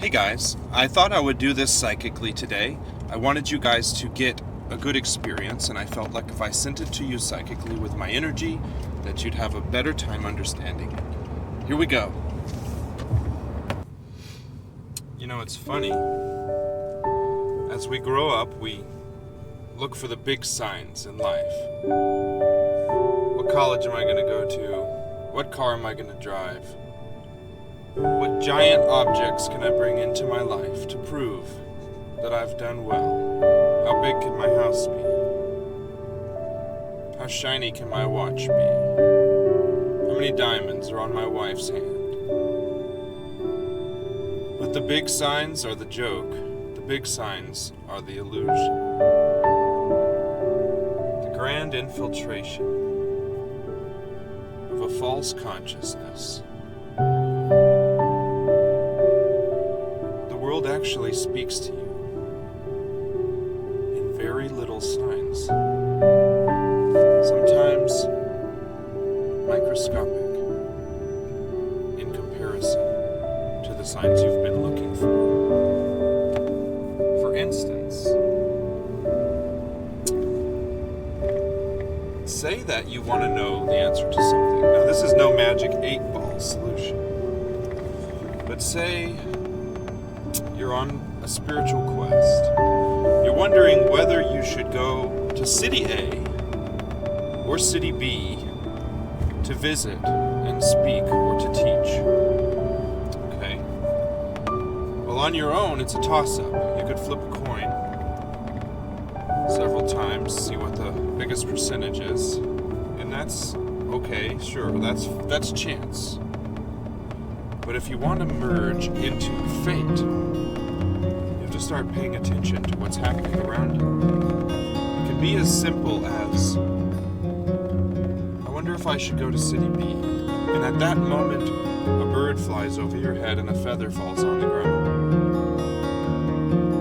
Hey guys, I thought I would do this psychically today. I wanted you guys to get a good experience, and I felt like if I sent it to you psychically with my energy, that you'd have a better time understanding it. Here we go. You know, it's funny. As we grow up, we look for the big signs in life. What college am I going to go to? What car am I going to drive? What giant objects can I bring into my life to prove that I've done well? How big can my house be? How shiny can my watch be? How many diamonds are on my wife's hand? But the big signs are the joke. The big signs are the illusion. The grand infiltration of a false consciousness. The world actually speaks to you in very little signs. Sometimes microscopic in comparison to the signs you've been looking for. For instance, say that you want to know the answer to something. Now, this is no magic 8-ball solution. But say you're on a spiritual quest. You're wondering whether you should go to City A or City B to visit and speak or to teach. Okay? Well, on your own, it's a toss-up. You could flip a coin several times, see what the biggest percentage is, and that's okay, sure, that's chance. But if you want to merge into fate, you have to start paying attention to what's happening around you. It can be as simple as, I wonder if I should go to City B. And at that moment, a bird flies over your head and a feather falls on the ground.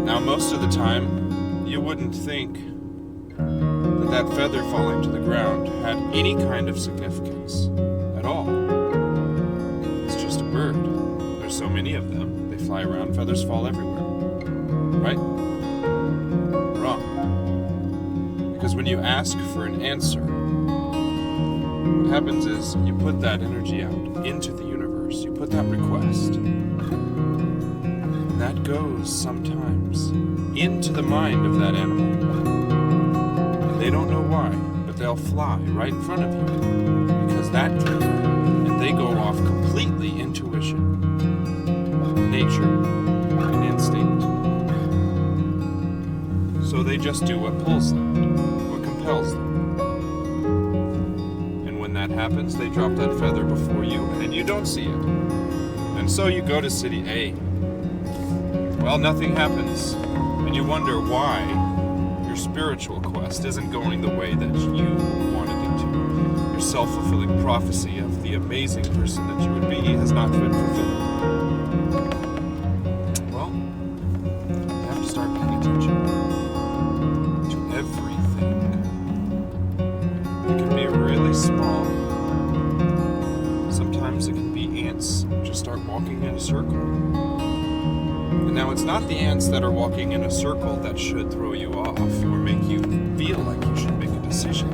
Now, most of the time, you wouldn't think that feather falling to the ground had any kind of significance at all. It's just a bird. There's so many of them. They fly around, feathers fall everywhere. Right? Wrong. Because when you ask for an answer, what happens is you put that energy out into the universe. You put that request. And that goes sometimes into the mind of that animal. They don't know why, but they'll fly right in front of you because that came, and they go off completely intuition, nature, and instinct. So they just do what pulls them, what compels them. And when that happens, they drop that feather before you, and you don't see it. And so you go to City A. Well, nothing happens, and you wonder why your spiritual quest isn't going the way that you wanted it to. Your self-fulfilling prophecy of the amazing person that you would be has not been fulfilled. Well, you have to start paying attention to everything. It can be really small. Sometimes it can be ants just start walking in a circle. And now it's not the ants that are walking in a circle that should throw you off or make you feel like you should make a decision.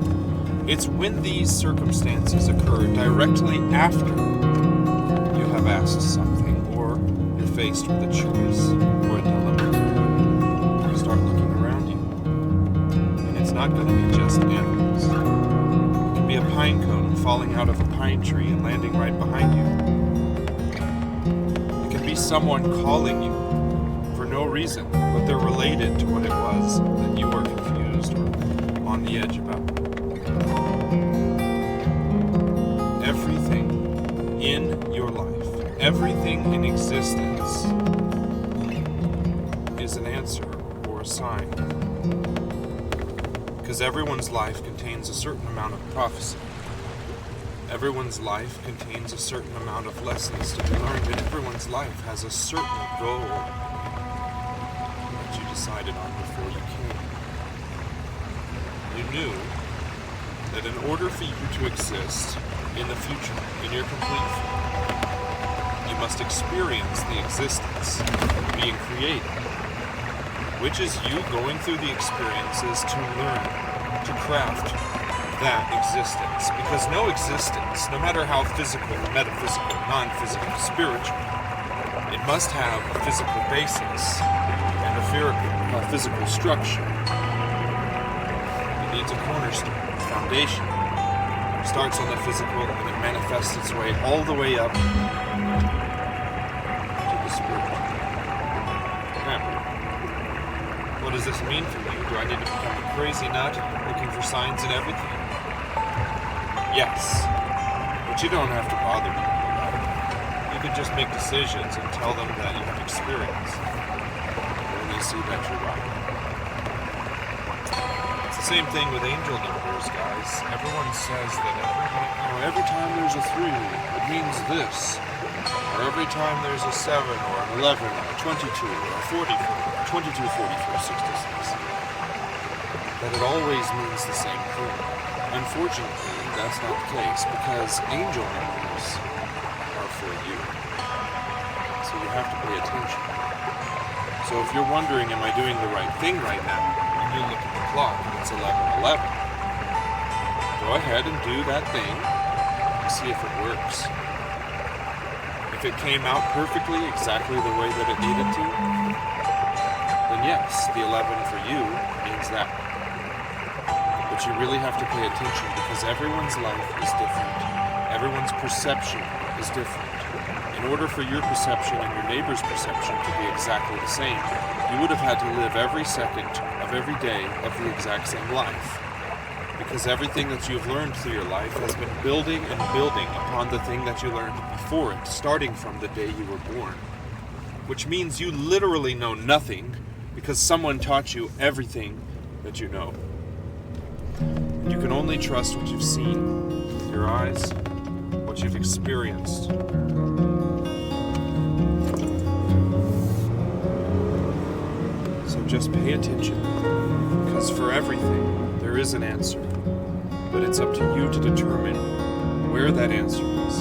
It's when these circumstances occur directly after you have asked something or you're faced with a choice or a dilemma. You start looking around you. And it's not going to be just animals. It can be a pine cone falling out of a pine tree and landing right behind you. It can be someone calling you for no reason, but they're related to what it was that you were confused or on the edge about. Everything in your life, everything in existence is an answer or a sign. Because everyone's life contains a certain amount of prophecy. Everyone's life contains a certain amount of lessons to be learned, and everyone's life has a certain goal that you decided on before you came. You knew that in order for you to exist in the future, in your complete form, you you must experience the existence being created, which is you going through the experiences to learn, to craft that existence. Because no existence, no matter how physical, metaphysical, non-physical, spiritual, it must have a physical basis and a physical structure. It needs a cornerstone, a foundation. It starts on the physical and it manifests its way all the way up to the spiritual. Now, what does this mean for me? Do I need to become a crazy nut looking for signs in everything? Yes, but you don't have to bother people about it. You can just make decisions and tell them that you have experience. When they see that you're right. It's the same thing with angel numbers, guys. Everyone says that every time there's a 3, it means this. Or every time there's a 7 or an 11 or a 22 or a 44, 22, 44, 66. That it always means the same thing. Unfortunately, that's not the case, because angel numbers are for you. So you have to pay attention. So if you're wondering, am I doing the right thing right now? And you look at the clock and it's 11:11. Go ahead and do that thing and see if it works. If it came out perfectly, exactly the way that it needed to, then yes, the 11 for you means that. But you really have to pay attention, because everyone's life is different. Everyone's perception is different. In order for your perception and your neighbor's perception to be exactly the same, you would have had to live every second of every day of the exact same life. Because everything that you've learned through your life has been building and building upon the thing that you learned before it, starting from the day you were born. Which means you literally know nothing, because someone taught you everything that you know. You can only trust what you've seen with your eyes, what you've experienced. So just pay attention, because for everything, there is an answer. But it's up to you to determine where that answer is.